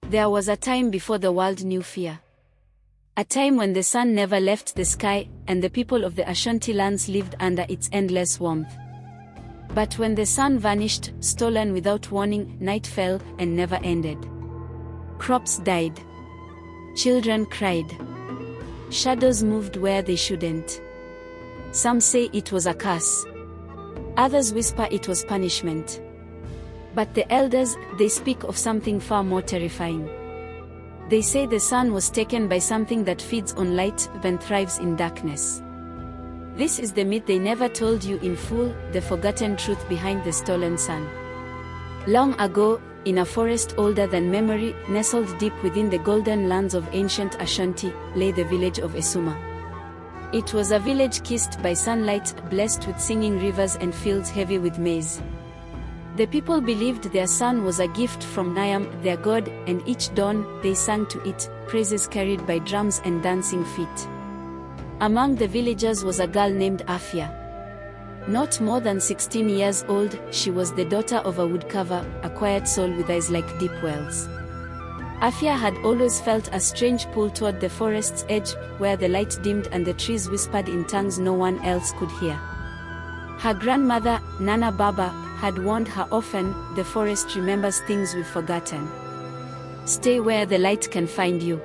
There was a time before the world knew fear. A time when the sun never left the sky, and the people of the Ashanti lands lived under its endless warmth. But when the sun vanished, stolen without warning, night fell, and never ended. Crops died. Children cried. Shadows moved where they shouldn't. Some say it was a curse. Others whisper it was punishment. But the elders, they speak of something far more terrifying. They say the sun was taken by something that feeds on light, then thrives in darkness. This is the myth they never told you in full, the forgotten truth behind the stolen sun. Long ago, in a forest older than memory, nestled deep within the golden lands of ancient Ashanti, lay the village of Esuma. It was a village kissed by sunlight, blessed with singing rivers and fields heavy with maize. The people believed their son was a gift from Niam, their god, and each dawn, they sang to it, praises carried by drums and dancing feet. Among the villagers was a girl named Afia. Not more than 16 years old, she was the daughter of a woodcarver, a quiet soul with eyes like deep wells. Afia had always felt a strange pull toward the forest's edge, where the light dimmed and the trees whispered in tongues no one else could hear. Her grandmother, Nana Baba, had warned her often, the forest remembers things we've forgotten. Stay where the light can find you.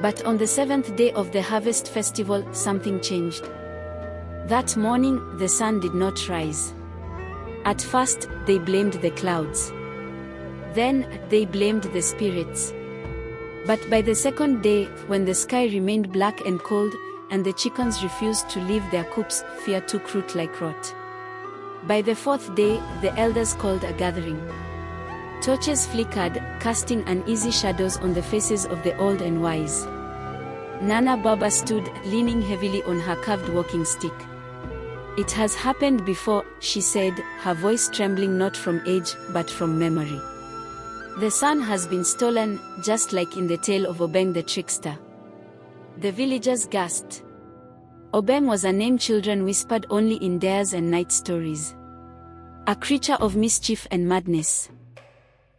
But on the 7th day of the harvest festival, something changed. That morning, the sun did not rise. At first, they blamed the clouds. Then, they blamed the spirits. But by the 2nd day, when the sky remained black and cold, and the chickens refused to leave their coops, fear took root like rot. By the 4th day, the elders called a gathering. Torches flickered, casting uneasy shadows on the faces of the old and wise. Nana Baba stood, leaning heavily on her carved walking stick. "It has happened before," she said, her voice trembling not from age, but from memory. "The sun has been stolen, just like in the tale of Obeng the trickster." The villagers gasped. Obeng was a name children whispered only in dares and night stories. A creature of mischief and madness.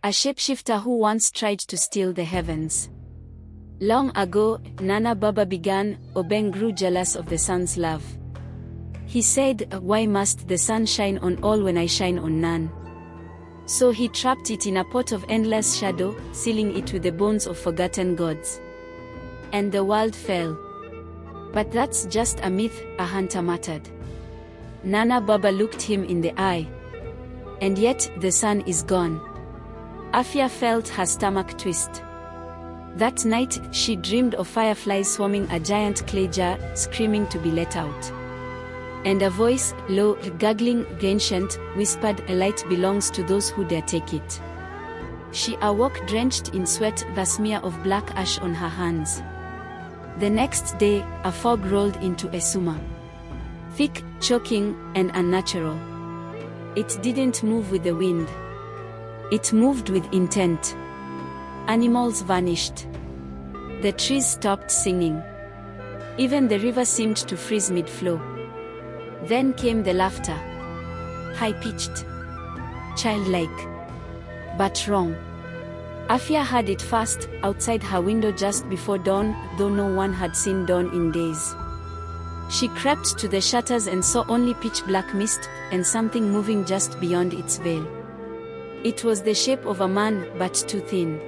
A shapeshifter who once tried to steal the heavens. Long ago, Nana Baba began, Obeng grew jealous of the sun's love. He said, "Why must the sun shine on all when I shine on none?" So he trapped it in a pot of endless shadow, sealing it with the bones of forgotten gods. And the world fell. "But that's just a myth," a hunter muttered. Nana Baba looked him in the eye. "And yet, the sun is gone." Afia felt her stomach twist. That night, she dreamed of fireflies swarming a giant clay jar, screaming to be let out. And a voice, low, gurgling, ancient, whispered, "A light belongs to those who dare take it." She awoke drenched in sweat, the smear of black ash on her hands. The next day, a fog rolled into Esuma. Thick, choking, and unnatural. It didn't move with the wind. It moved with intent. Animals vanished. The trees stopped singing. Even the river seemed to freeze mid-flow. Then came the laughter. High-pitched. Childlike. But wrong. Afia heard it fast, outside her window just before dawn, though no one had seen dawn in days. She crept to the shutters and saw only pitch-black mist, and something moving just beyond its veil. It was the shape of a man, but too thin.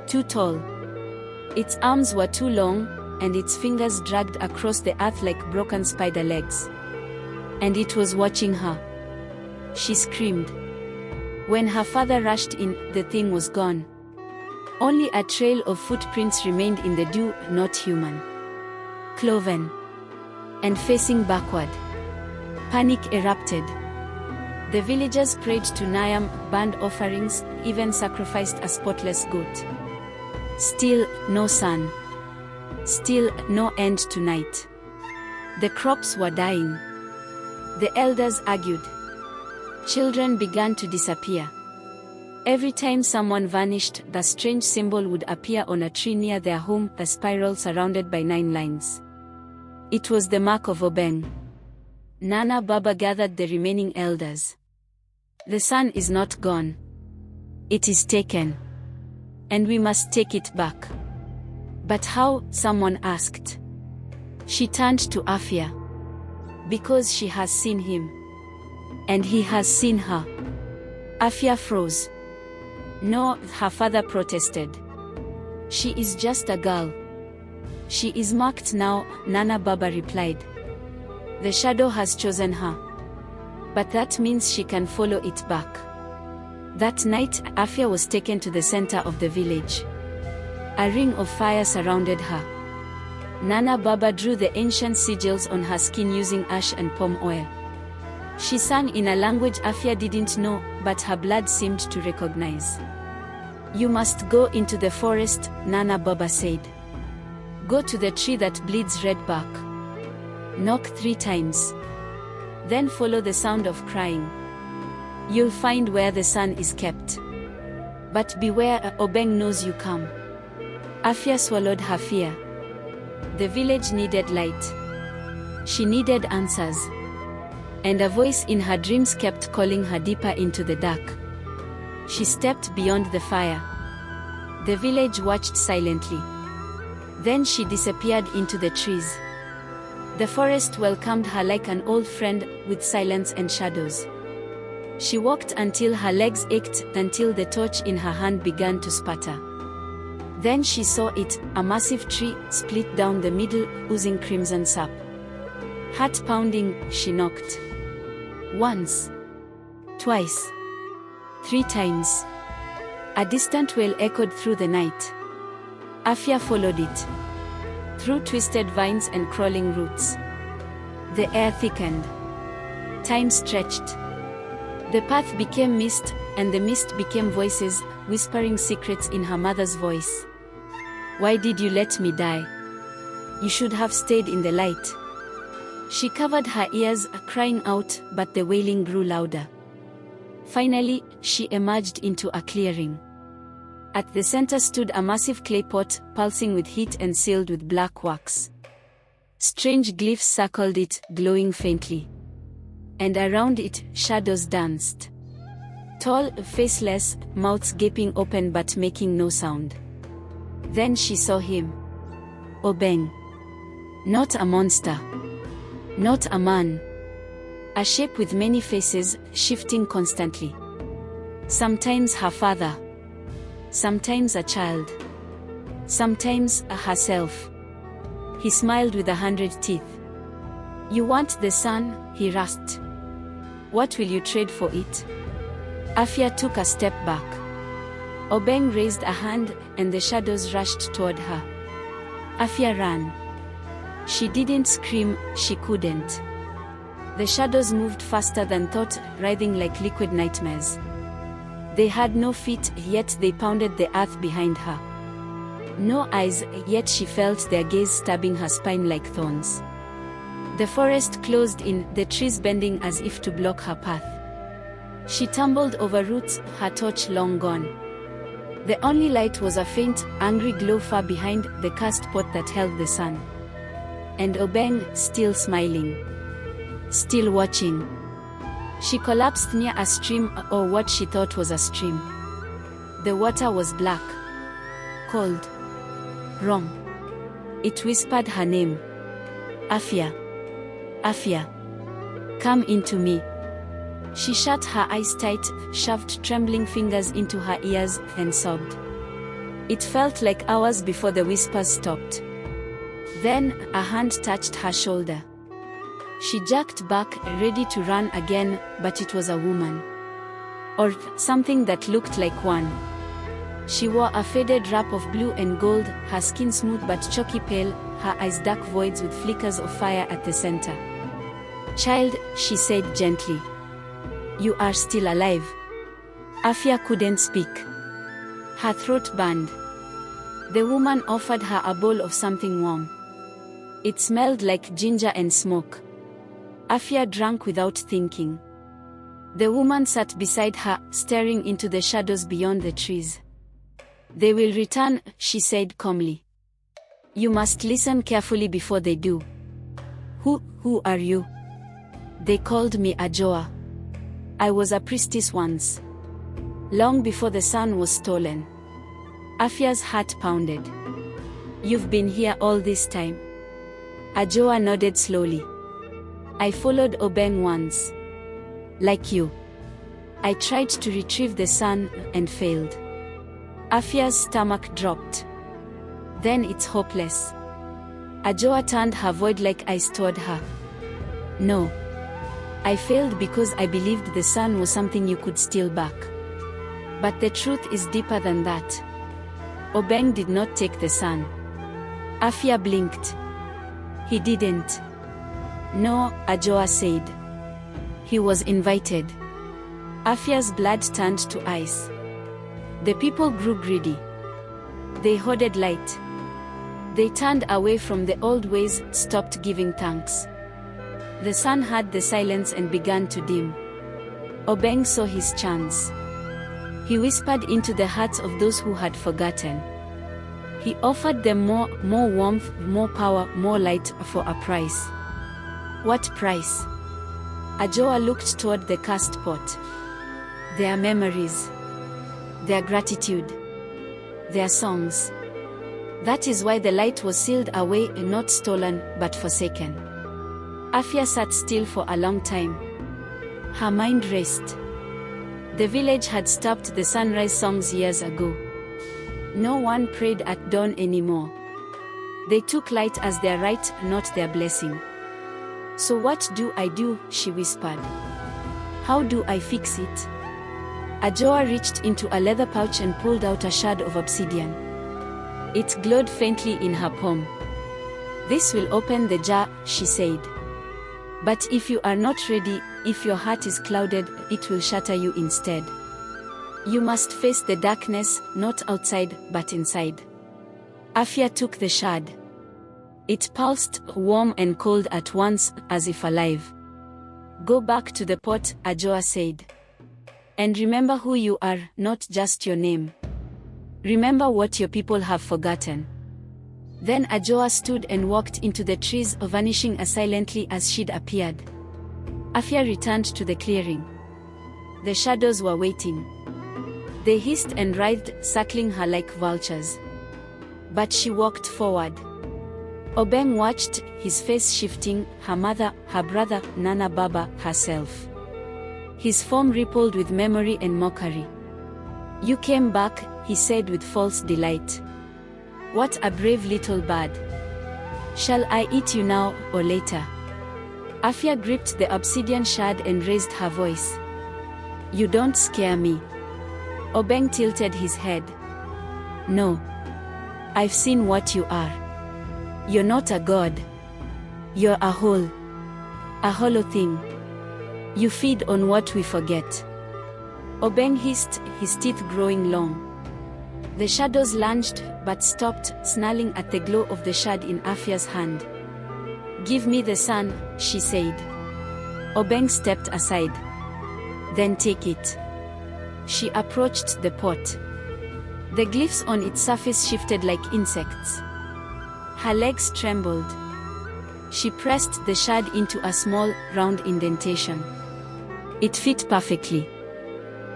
Too tall. Its arms were too long, and its fingers dragged across the earth like broken spider legs. And it was watching her. She screamed. When her father rushed in, the thing was gone. Only a trail of footprints remained in the dew, not human. Cloven. And facing backward. Panic erupted. The villagers prayed to Niam, burned offerings, even sacrificed a spotless goat. Still, no sun. Still, no end to night. The crops were dying. The elders argued. Children began to disappear. Every time someone vanished, the strange symbol would appear on a tree near their home, a spiral surrounded by 9 lines. It was the mark of Obeng. Nana Baba gathered the remaining elders. "The sun is not gone. It is taken. And we must take it back. But how? Someone asked. She turned to Afia. Because she has seen him. And he has seen her. Afia froze. No, her father protested. She is just a girl. She is marked now, Nana Baba replied. The shadow has chosen her. But that means she can follow it back. That night, Afia was taken to the center of the village. A ring of fire surrounded her. Nana Baba drew the ancient sigils on her skin using ash and palm oil. She sang in a language Afia didn't know, but her blood seemed to recognize. You must go into the forest, Nana Baba said. Go to the tree that bleeds red bark. Knock 3 times. Then follow the sound of crying. You'll find where the sun is kept. But beware, Obeng knows you come. Afia swallowed her fear. The village needed light. She needed answers. And a voice in her dreams kept calling her deeper into the dark. She stepped beyond the fire. The village watched silently. Then she disappeared into the trees. The forest welcomed her like an old friend, with silence and shadows. She walked until her legs ached, until the torch in her hand began to sputter. Then she saw it, a massive tree, split down the middle, oozing crimson sap. Heart pounding, she knocked. Once. Twice. 3 times. A distant wail echoed through the night. Afia followed it. Through twisted vines and crawling roots. The air thickened. Time stretched. The path became mist, and the mist became voices, whispering secrets in her mother's voice. Why did you let me die? You should have stayed in the light. She covered her ears, crying out, but the wailing grew louder. Finally, she emerged into a clearing. At the center stood a massive clay pot, pulsing with heat and sealed with black wax. Strange glyphs circled it, glowing faintly. And around it, shadows danced. Tall, faceless, mouths gaping open but making no sound. Then she saw him. Obeng. Not a monster. Not a man. A shape with many faces, shifting constantly. Sometimes her father. Sometimes a child. Sometimes herself. He smiled with 100 teeth. You want the sun? He rasped. What will you trade for it? Afia took a step back. Obeng raised a hand, and the shadows rushed toward her. Afia ran. She didn't scream, she couldn't. The shadows moved faster than thought, writhing like liquid nightmares. They had no feet, yet they pounded the earth behind her. No eyes, yet she felt their gaze stabbing her spine like thorns. The forest closed in, the trees bending as if to block her path. She tumbled over roots, her torch long gone. The only light was a faint, angry glow far behind the cursed pot that held the sun. And Obeng, still smiling. Still watching. She collapsed near a stream, or what she thought was a stream. The water was black. Cold. Wrong. It whispered her name. Afia. Afia. Come into me. She shut her eyes tight, shoved trembling fingers into her ears, and sobbed. It felt like hours before the whispers stopped. Then, a hand touched her shoulder. She jerked back, ready to run again, but it was a woman. Or something that looked like one. She wore a faded wrap of blue and gold, her skin smooth but chalky pale, her eyes dark voids with flickers of fire at the center. Child, she said gently. You are still alive. Afia couldn't speak. Her throat burned. The woman offered her a bowl of something warm. It smelled like ginger and smoke. Afia drank without thinking. The woman sat beside her, staring into the shadows beyond the trees. They will return, she said calmly. You must listen carefully before they do. Who are you? They called me Ajoa. I was a priestess once. Long before the sun was stolen. Afia's heart pounded. "You've been here all this time?" Ajoa nodded slowly. "I followed Obeng once. Like you. I tried to retrieve the sun, and failed." Afia's stomach dropped. "Then it's hopeless." Ajoa turned her void like ice toward her. "No. I failed because I believed the sun was something you could steal back. But the truth is deeper than that. Obeng did not take the sun." Afia blinked. "He didn't." "No," Ajoa said. "He was invited." Afia's blood turned to ice. The people grew greedy. They hoarded light. They turned away from the old ways, stopped giving thanks. The sun heard the silence and began to dim. Obeng saw his chance. He whispered into the hearts of those who had forgotten. He offered them more warmth, more power, more light for a price. What price? Ajoa looked toward the cast pot. Their memories. Their gratitude. Their songs. That is why the light was sealed away, not stolen, but forsaken. Afia sat still for a long time. Her mind raced. The village had stopped the sunrise songs years ago. No one prayed at dawn anymore. They took light as their right, not their blessing. "So what do I do?" she whispered. "How do I fix it?" Ajoa reached into a leather pouch and pulled out a shard of obsidian. It glowed faintly in her palm. "This will open the jar," she said. "But if you are not ready, if your heart is clouded, it will shatter you instead. You must face the darkness, not outside, but inside." Afia took the shard. It pulsed, warm and cold at once, as if alive. "Go back to the pot," Ajoa said. "And remember who you are, not just your name. Remember what your people have forgotten." Then Ajoa stood and walked into the trees, vanishing as silently as she'd appeared. Afia returned to the clearing. The shadows were waiting. They hissed and writhed, circling her like vultures. But she walked forward. Obeng watched, his face shifting, her mother, her brother, Nana Baba, herself. His form rippled with memory and mockery. "You came back," he said with false delight. "What a brave little bird. Shall I eat you now, or later?" Afia gripped the obsidian shard and raised her voice. "You don't scare me." Obeng tilted his head. "No. I've seen what you are. You're not a god. You're a hole. A hollow thing. You feed on what we forget." Obeng hissed, his teeth growing long. The shadows lunged, but stopped, snarling at the glow of the shard in Afia's hand. "Give me the sun," she said. Obeng stepped aside. "Then take it." She approached the pot. The glyphs on its surface shifted like insects. Her legs trembled. She pressed the shard into a small, round indentation. It fit perfectly.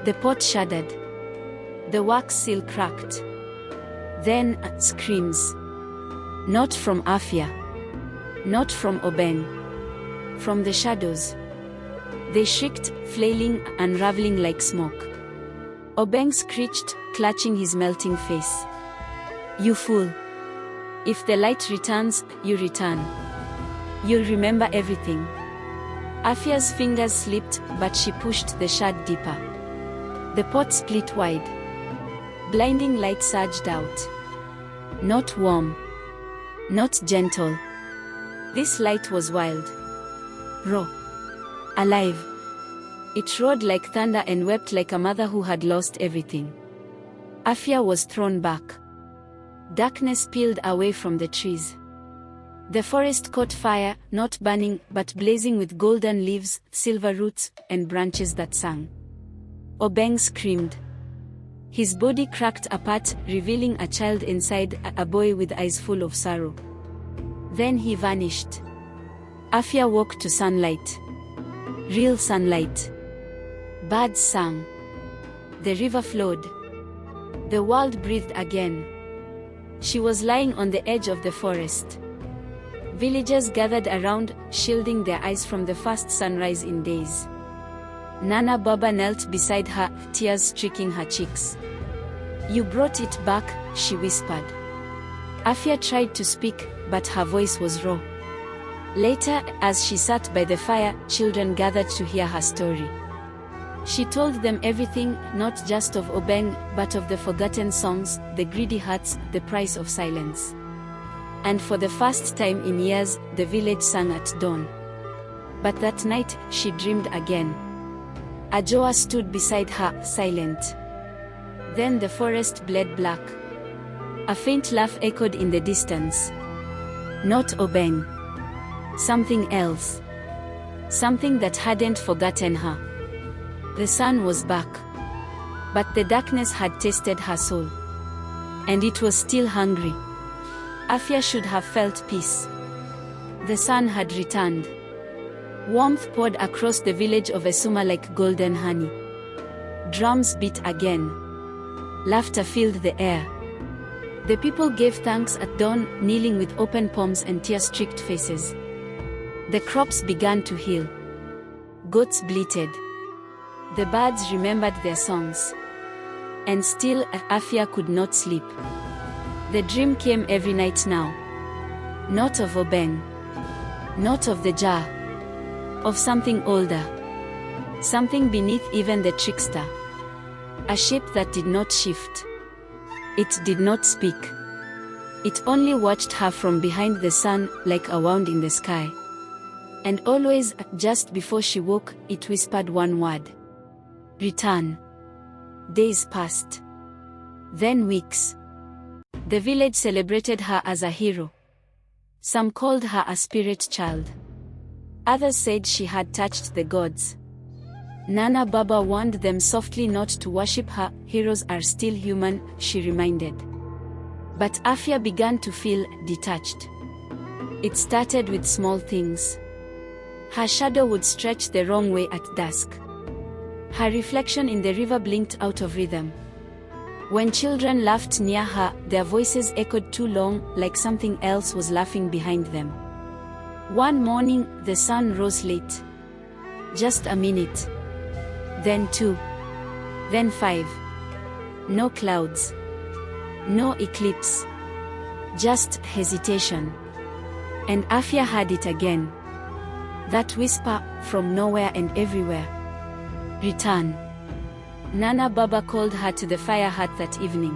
The pot shuddered. The wax seal cracked. Then, screams. Not from Afia. Not from Obeng. From the shadows. They shrieked, flailing, unraveling like smoke. Obeng screeched, clutching his melting face. "You fool. If the light returns, you return. You'll remember everything." Afia's fingers slipped, but she pushed the shard deeper. The pot split wide. Blinding light surged out. Not warm. Not gentle. This light was wild. Raw. Alive. It roared like thunder and wept like a mother who had lost everything. Afia was thrown back. Darkness peeled away from the trees. The forest caught fire, not burning, but blazing with golden leaves, silver roots, and branches that sang. Obeng screamed. His body cracked apart, revealing a child inside, a boy with eyes full of sorrow. Then he vanished. Afia woke to sunlight. Real sunlight. Birds sang. The river flowed. The world breathed again. She was lying on the edge of the forest. Villagers gathered around, shielding their eyes from the first sunrise in days. Nana Baba knelt beside her, tears streaking her cheeks. "You brought it back," she whispered. Afia tried to speak, but her voice was raw. Later, as she sat by the fire, children gathered to hear her story. She told them everything, not just of Obeng, but of the forgotten songs, the greedy hearts, the price of silence. And for the first time in years, the village sang at dawn. But that night, she dreamed again. Ajoa stood beside her, silent. Then the forest bled black. A faint laugh echoed in the distance. Not Obeng. Something else. Something that hadn't forgotten her. The sun was back. But the darkness had tasted her soul. And it was still hungry. Afia should have felt peace. The sun had returned. Warmth poured across the village of Esuma like golden honey. Drums beat again. Laughter filled the air. The people gave thanks at dawn, kneeling with open palms and tear-streaked faces. The crops began to heal. Goats bleated. The birds remembered their songs. And still, Afia could not sleep. The dream came every night now. Not of Obeng. Not of the jar. Of something older. Something beneath even the trickster. A shape that did not shift. It did not speak. It only watched her from behind the sun, like a wound in the sky. And always, just before she woke, it whispered one word. Return. Days passed. Then weeks. The village celebrated her as a hero. Some called her a spirit child. Others said she had touched the gods. Nana Baba warned them softly not to worship her. Heroes are still human, she reminded. But Afia began to feel detached. It started with small things. Her shadow would stretch the wrong way at dusk. Her reflection in the river blinked out of rhythm. When children laughed near her, their voices echoed too long, like something else was laughing behind them. One morning, the sun rose late. Just a minute. Then 2. Then 5. No clouds. No eclipse. Just hesitation. And Afia heard it again. That whisper, from nowhere and everywhere. Return. Nana Baba called her to the fire hut that evening.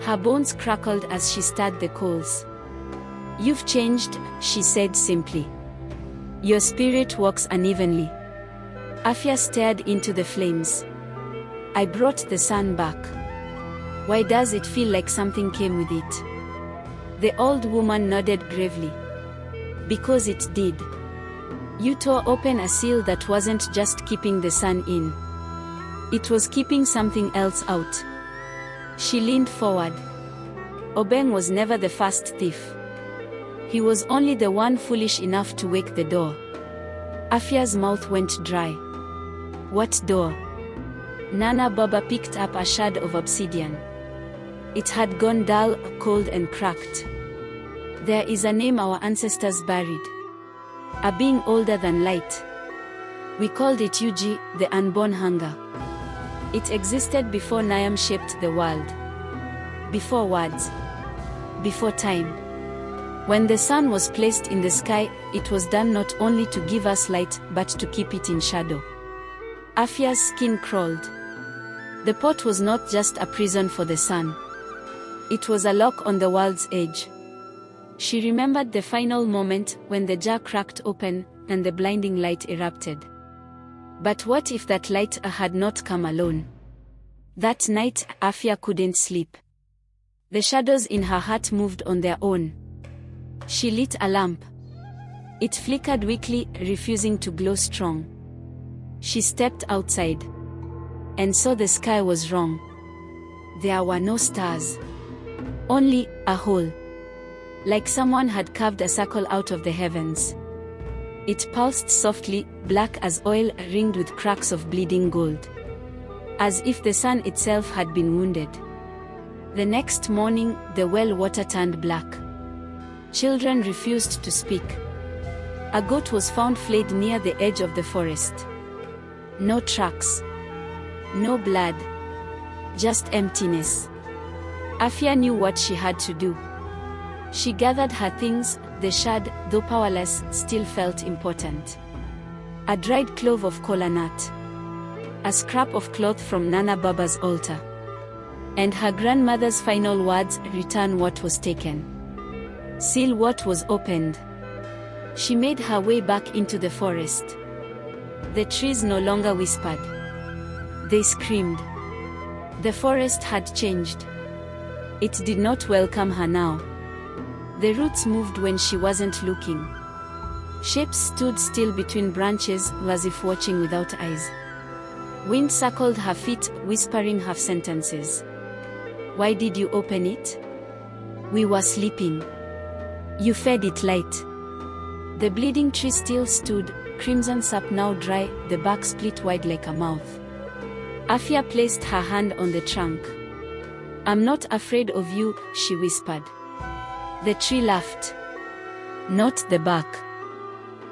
Her bones crackled as she stirred the coals. "You've changed," she said simply. "Your spirit walks unevenly." Afia stared into the flames. "I brought the sun back. Why does it feel like something came with it?" The old woman nodded gravely. "Because it did. You tore open a seal that wasn't just keeping the sun in. It was keeping something else out." She leaned forward. Obeng was never the first thief. He was only the one foolish enough to wake the door. Afia's mouth went dry. "What door?" Nana Baba picked up a shard of obsidian. It had gone dull, cold and cracked. "There is a name our ancestors buried. A being older than light. We called it Eweji, the Unborn Hunger. It existed before Niam shaped the world. Before words. Before time. When the sun was placed in the sky, it was done not only to give us light, but to keep it in shadow." Afia's skin crawled. The pot was not just a prison for the sun. It was a lock on the world's edge. She remembered the final moment, when the jar cracked open, and the blinding light erupted. But what if that light had not come alone? That night, Afia couldn't sleep. The shadows in her heart moved on their own. She lit a lamp. It flickered weakly, refusing to glow strong. She stepped outside. And saw the sky was wrong. There were no stars. Only a hole. Like someone had carved a circle out of the heavens. It pulsed softly, black as oil, ringed with cracks of bleeding gold. As if the sun itself had been wounded. The next morning, the well water turned black. Children refused to speak. A goat was found flayed near the edge of the forest. No tracks. No blood. Just emptiness. Afia knew what she had to do. She gathered her things. The shard, though powerless, still felt important. A dried clove of kola nut. A scrap of cloth from Nana Baba's altar. And her grandmother's final words, return what was taken. Seal what was opened. She made her way back into the forest. The trees no longer whispered. They screamed. The forest had changed. It did not welcome her now. The roots moved when she wasn't looking. Shapes stood still between branches, as if watching without eyes. Wind circled her feet, whispering half sentences. Why did you open it? We were sleeping. You fed it light. The bleeding tree still stood, crimson sap now dry, the bark split wide like a mouth. Afia placed her hand on the trunk. I'm not afraid of you, she whispered. The tree laughed. Not the bark.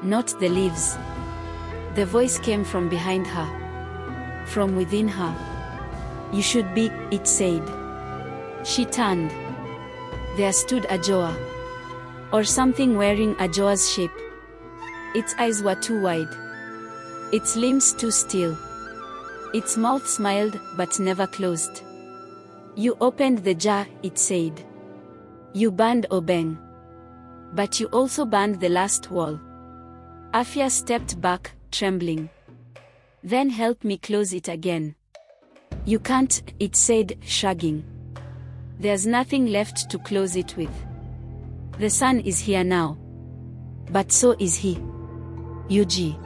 Not the leaves. The voice came from behind her. From within her. You should be, it said. She turned. There stood Ajoa. Or something wearing Ajoa's shape. Its eyes were too wide. Its limbs too still. Its mouth smiled, but never closed. You opened the jar, it said. You burned Obeng. But you also burned the last wall. Afia stepped back, trembling. Then help me close it again. You can't, it said, shrugging. There's nothing left to close it with. The sun is here now. But so is he. Eweji.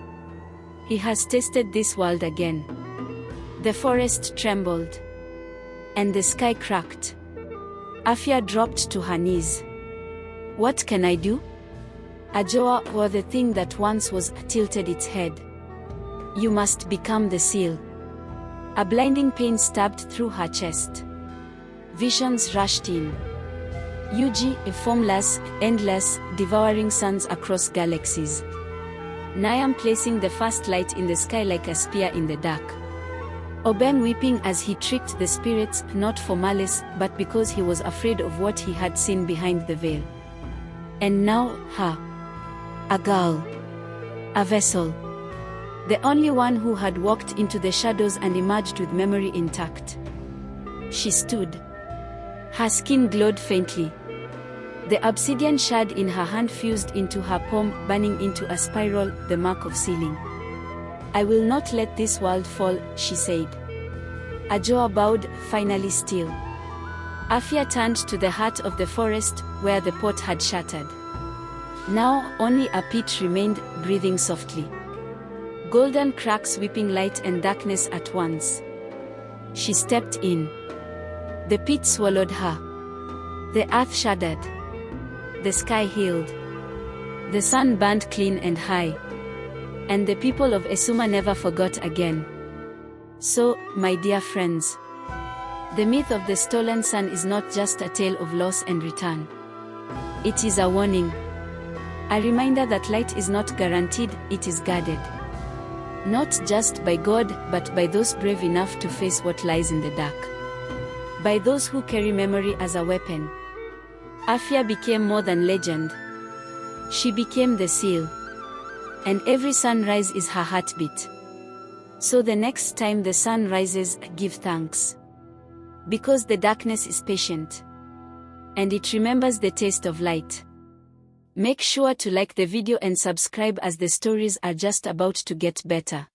He has tasted this world again. The forest trembled. And the sky cracked. Afia dropped to her knees. What can I do? Ajoa, or the thing that once was, tilted its head. You must become the seal. A blinding pain stabbed through her chest. Visions rushed in. Eweji, a formless, endless, devouring suns across galaxies. Niam placing the first light in the sky like a spear in the dark. Obeng weeping as he tricked the spirits, not for malice, but because he was afraid of what he had seen behind the veil. And now, her. A girl. A vessel. The only one who had walked into the shadows and emerged with memory intact. She stood. Her skin glowed faintly. The obsidian shard in her hand fused into her palm, burning into a spiral, the mark of sealing. I will not let this world fall, she said. Ajoa bowed, finally still. Afia turned to the heart of the forest, where the pot had shattered. Now, only a pit remained, breathing softly. Golden cracks sweeping light and darkness at once. She stepped in. The pit swallowed her. The earth shuddered. The sky healed. The sun burned clean and high. And the people of Esuma never forgot again. So, my dear friends, the myth of the stolen sun is not just a tale of loss and return. It is a warning. A reminder that light is not guaranteed, it is guarded. Not just by God, but by those brave enough to face what lies in the dark. By those who carry memory as a weapon. Afia became more than legend. She became the seal. And every sunrise is her heartbeat. So the next time the sun rises, give thanks. Because the darkness is patient. And it remembers the taste of light. Make sure to like the video and subscribe as the stories are just about to get better.